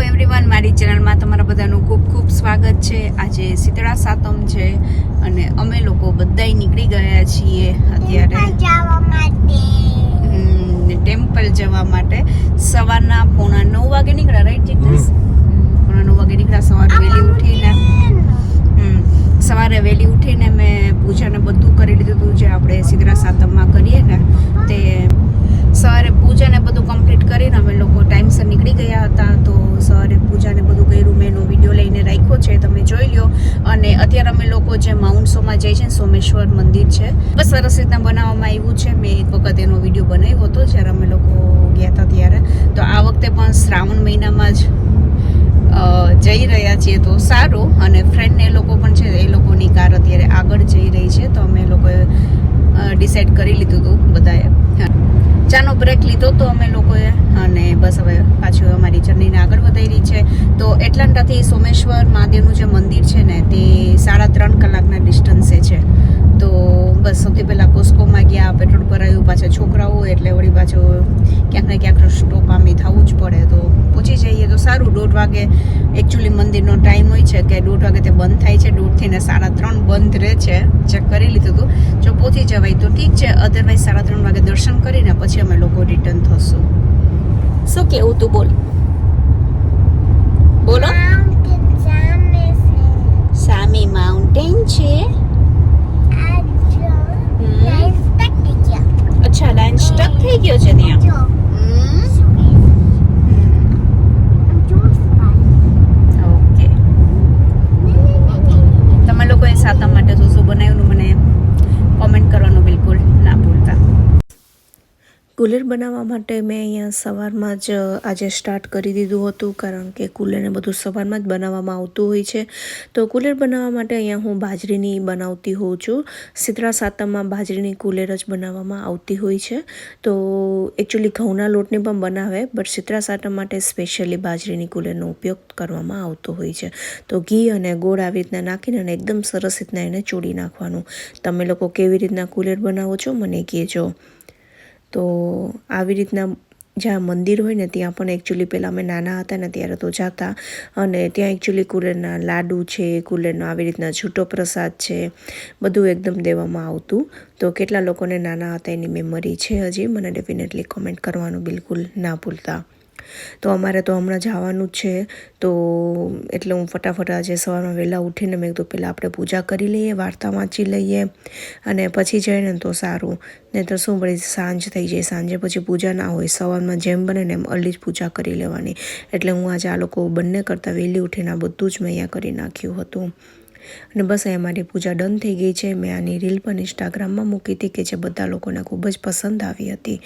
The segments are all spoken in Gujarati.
એવરીવન, મારી ચેનલમાં તમારા બધાનું ખૂબ ખૂબ સ્વાગત છે. આજે શીતળા સાતમ છે અને અમે લોકો બધાય નીકળી ગયા છીએ અત્યારે ટેમ્પલ જવા માટે. સવારના 8:45 વાગે નીકળ્યા, રાઈટ જીગ્નેશ? 8:45 વાગે નીકળ્યા. સવારે વહેલી ઉઠીને મેં પૂજાને બધું કરી લીધું હતું જે આપણે શીતળા સાતમમાં કરીએ ને તે. સવારે પૂજાને બધું કમ્પ્લીટ કરીને અમે લોકો ટાઈમસર નીકળી ગયા હતા. તો સવારે પૂજાને બધું કર્યું, મેં એનો વિડીયો લઈને રાખ્યો છે, તમે જોઈ લો. અને અત્યારે અમે લોકો જે માઉન્ટ સોમાં જઈએ છીએ, સોમેશ્વર મંદિર છે, બસ સરસ રીતના બનાવવામાં આવ્યું છે. મેં એક વખત એનો વિડીયો બનાવ્યો હતો જ્યારે અમે લોકો ગયા હતા ત્યારે. તો આ વખતે પણ શ્રાવણ મહિનામાં જ જઈ રહ્યા છીએ, તો સારું. અને ફ્રેન્ડને એ લોકો પણ છે, એ લોકોની કાર અત્યારે આગળ જઈ રહી છે, તો અમે લોકોએ ડિસાઈડ કરી લીધું હતું બધાએ. ચાનો બ્રેક લીધો તો અમે લોકોએ, અને બસ હવે પાછું અમારી જર્નીને આગળ વધારી છે. તો એટલાન્ટાથી સોમેશ્વર મહાદેવનું જે મંદિર છે ને તે 3.5 કલાકના ડિસ્ટન્સે છે. તો બસ સૌથી પહેલાં કોસ્કોમાં ગયા, પેટ્રોલ ભરાયું, પાછા છોકરાઓ એટલે વળી પાછું ક્યાંક ને ક્યાંક સ્ટોપ આમી થવું જ પડે. તો પહોંચી જઈએ તો સારું. 1:30 વાગે એકચ્યુઅલી મંદિરનો ટાઈમ હોય છે કે 1:30 વાગે તે બંધ થાય છે, 2:30 ને 3:30 બંધ રહે છે. ચેક કરી લીધું હતું. જો પહોંચી જવાય તો ઠીક છે, અધરવાઇઝ 3:30 વાગે દર્શન કરીને પછી અમે લોકો રિટર્ન થશું. શું કેવું તું? બોલો. સામે માઉન્ટેન છે. અચ્છા, લાઈન સ્ટક થઈ ગયો છે ત્યાં. ઓકે. તમે લોકોએ સાતમ માટે શું શું બનાવ્યું મને કોમેન્ટ કરવાનું બિલકુલ ના ભૂલતા. કુલર બનાવવા માટે મેં અહીંયા સવારમાં જ આજે સ્ટાર્ટ કરી દીધું હતું, કારણ કે કુલરને બધું સવારમાં જ બનાવવામાં આવતું હોય છે. તો કુલર બનાવવા માટે અહીંયા હું બાજરીની બનાવતી હોઉં છું. શીતળા સાતમમાં બાજરીની કુલર જ બનાવવામાં આવતી હોય છે. તો એકચ્યુઅલી ઘઉંના લોટની પણ બનાવે, બટ શીતળા સાતમ માટે સ્પેશિયલી બાજરીની કુલરનો ઉપયોગ કરવામાં આવતો હોય છે. તો ઘી અને ગોળ આવી રીતના નાખીને અને એકદમ સરસ રીતના એને ચોળી નાખવાનું. તમે લોકો કેવી રીતના કુલર બનાવો છો મને કહેજો. તો આવી રીતના જ્યાં મંદિર હોય ને ત્યાં પણ એકચ્યુઅલી પહેલાં અમે નાના હતા ને ત્યારે તો જતા, અને ત્યાં એકચ્યુઅલી કુલરના લાડુ છે, કુલરનો આવી રીતના છૂટો પ્રસાદ છે, બધું એકદમ દેવામાં આવતું. તો કેટલા લોકોને નાના હતા એની મેમરી છે હજી, મને ડેફિનેટલી કોમેન્ટ કરવાનું બિલકુલ ના ભૂલતા. તો અમારે તો હમણાં જવાનું જ છે, તો એટલે હું ફટાફટ આજે સવારમાં વહેલા ઉઠીને મેં કીધું પહેલાં આપણે પૂજા કરી લઈએ, વાર્તા વાંચી લઈએ અને પછી જઈએ ને તો સારું. નહીં તો શું વળી સાંજ થઈ જાય, સાંજે પછી પૂજા ના હોય. સવારમાં જેમ બને ને એમ અર્લી જ પૂજા કરી લેવાની. એટલે હું આજે આ લોકો બંને કરતાં વહેલી ઉઠીને આ બધું જ મેં અહીંયા કરી નાખ્યું હતું. અને બસ અહીંયા મારી પૂજા ડન થઈ ગઈ છે. મેં આની રીલ પણ ઇન્સ્ટાગ્રામમાં મૂકી હતી કે જે બધા લોકોને ખૂબ જ પસંદ આવી હતી.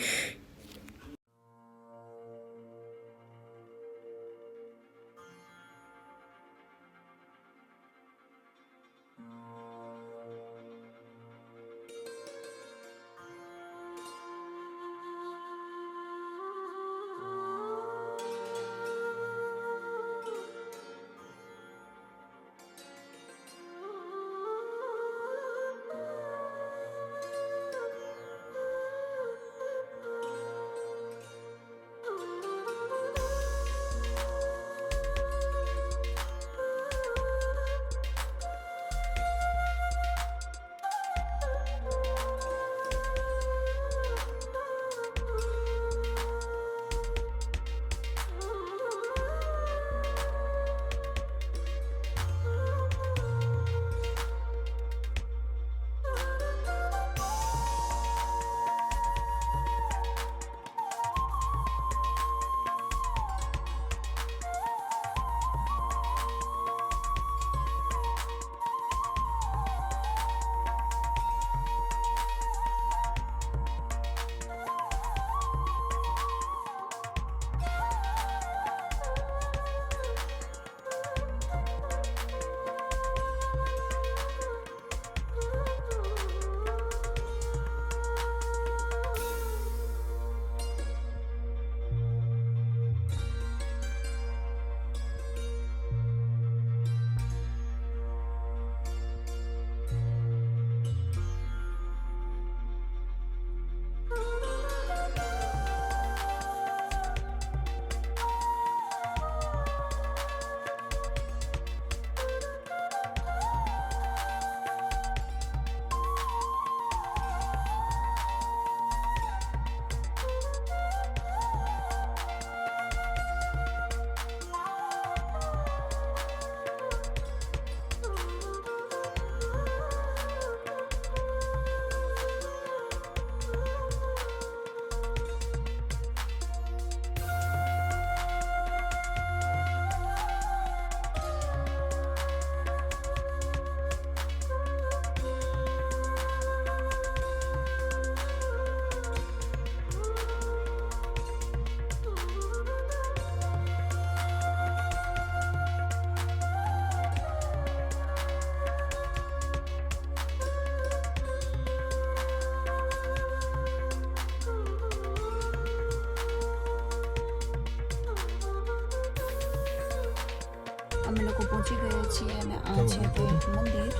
અમે લોકો પહોંચી ગયા છીએ અને આ છે તે મંદિર.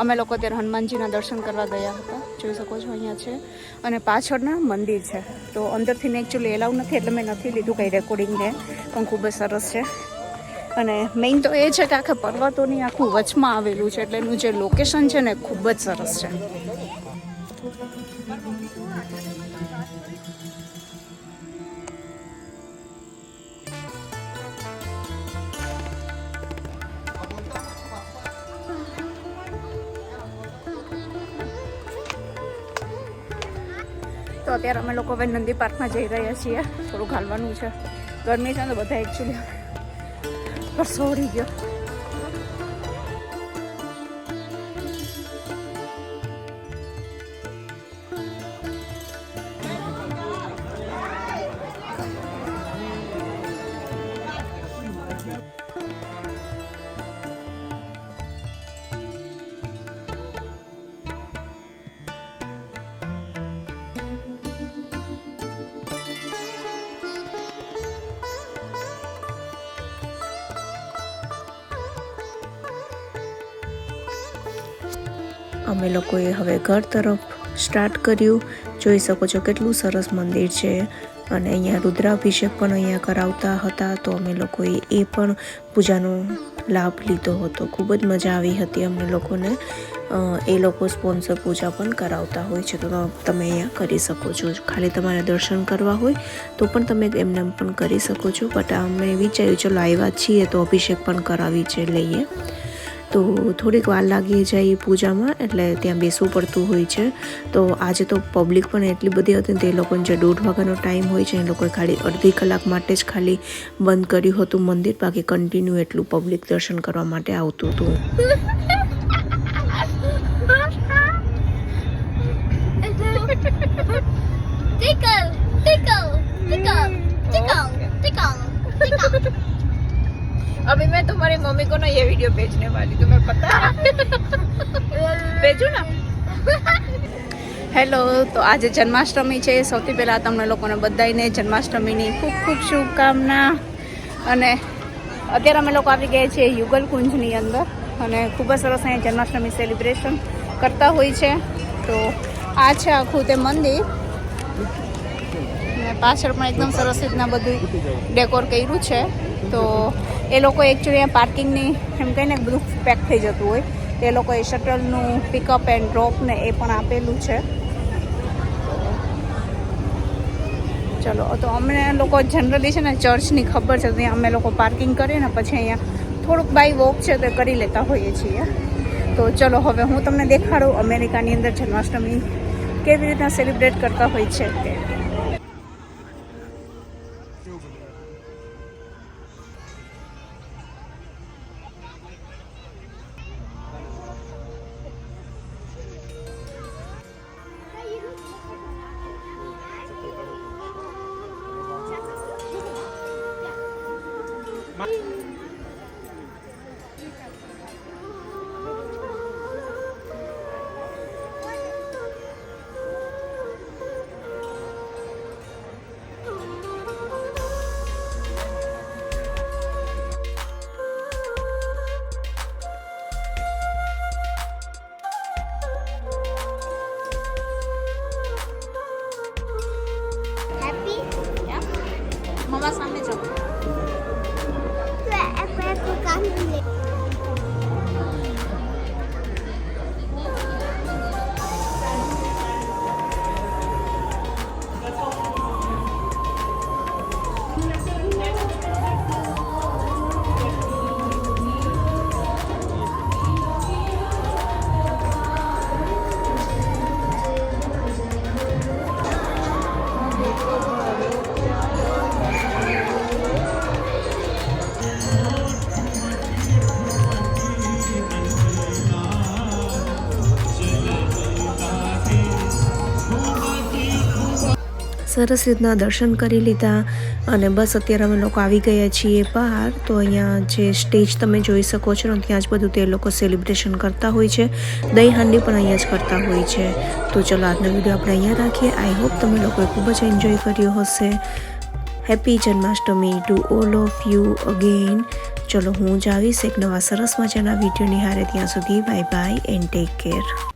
અમે લોકો અત્યારે હનુમાનજીના દર્શન કરવા ગયા હતા, જોઈ શકો છો અહીંયા છે, અને પાછળના મંદિર છે. તો અંદરથી ને એકચ્યુઅલી એલાઉ નથી એટલે મેં નથી લીધું કંઈ રેકોર્ડિંગને, પણ ખૂબ જ સરસ છે. અને મેઇન તો એ છે કે આખા પર્વતોની આખું વચમાં આવેલું છે, એટલે એનું જે લોકેશન છે ને ખૂબ જ સરસ છે. તો અત્યારે અમે લોકો હવે નંદી પાર્કમાં જઈ રહ્યા છીએ. થોડું હાલવાનું છે, ગરમી છે ને તો બધા એકચ્યુઅલી પરસોડી ગયો. અમે લોકોએ હવે ઘર તરફ સ્ટાર્ટ કર્યું. જોઈ શકો છો કેટલું સરસ મંદિર છે, અને અહીંયા રુદ્રાભિષેક પણ અહીંયા કરાવતા હતા, તો અમે લોકોએ એ પણ પૂજાનો લાભ લીધો હતો. ખૂબ જ મજા આવી હતી અમને લોકોને. એ લોકો સ્પોન્સર પૂજા પણ કરાવતા હોય છે, તો તમે અહીંયા કરી શકો છો. ખાલી તમારે દર્શન કરવા હોય તો પણ તમે એમને પણ કરી શકો છો. બટ અમે વિચાર્યું ચલો આવ્યા છીએ તો અભિષેક પણ કરાવી છે લઈએ. તો થોડીક વાર લાગી જાય પૂજામાં, એટલે ત્યાં બેસવું પડતું હોય છે. તો આજે તો પબ્લિક પણ એટલી બધી હતી ને, તે લોકોને જે 1:30 વાગ્યાનો ટાઈમ હોય છે એ લોકોએ ખાલી અડધી કલાક માટે જ ખાલી બંધ કર્યું હતું મંદિર, બાકી કન્ટિન્યુ એટલું પબ્લિક દર્શન કરવા માટે આવતું હતું. अभी मैं तुम्हारी मम्मी को ना ये वीडियो भेजने वाली, तुम्हें पता है? भेजू ना. હેલો, તો આજે જન્માષ્ટમી છે. સૌથી પહેલાં તમને લોકોને બધાને જન્માષ્ટમીની ખૂબ ખૂબ શુભકામના. અને અત્યારે અમે લોકો આવી ગયા છીએ યુગલ કુંજની અંદર, અને ખૂબ જ સરસ અહીંયા જન્માષ્ટમી સેલિબ્રેશન કરતા હોય છે. તો આ છે આખું તે મંદિર, અને પાછળ પણ એકદમ સરસ રીતના બધું ડેકોર કર્યું છે. તો એ લોકો એકચ્યુઅલી અહીંયા પાર્કિંગની એમ કહીને બધું પેક થઈ જતું હોય, તે લોકોએ શટલનું પિકઅપ એન્ડ ડ્રોપ ને એ પણ આપેલું છે. ચલો, તો અમને લોકો જનરલી છે ને ચર્ચની ખબર છે, ત્યાં અમે લોકો પાર્કિંગ કરીને પછી અહીંયા થોડુંક બાય વોક છે તે કરી લેતા હોઈએ છીએ. તો ચલો હવે હું તમને દેખાડું અમેરિકાની અંદર જન્માષ્ટમી કેવી રીતના સેલિબ્રેટ કરતા હોય છે તે. સરસ રીતના દર્શન કરી લીધા અને બસ અત્યારે અમે લોકો આવી ગયા છીએ બહાર. તો અહીંયા જે સ્ટેજ તમે જોઈ શકો છો ને ત્યાં જ બધું તે લોકો સેલિબ્રેશન કરતા હોય છે. દહીં હાંડી પણ અહીંયા જ કરતા હોય છે. તો ચલો આજનો વિડીયો આપણે અહીંયા રાખીએ. આઈ હોપ તમે લોકોએ ખૂબ જ એન્જોય કર્યો હશે. Happy Janmashtami to all of you again. ચલો હું જ આવીશ એક નવા સરસ મજાના વિડીયો નિહાળે. ત્યાં સુધી bye bye and take care.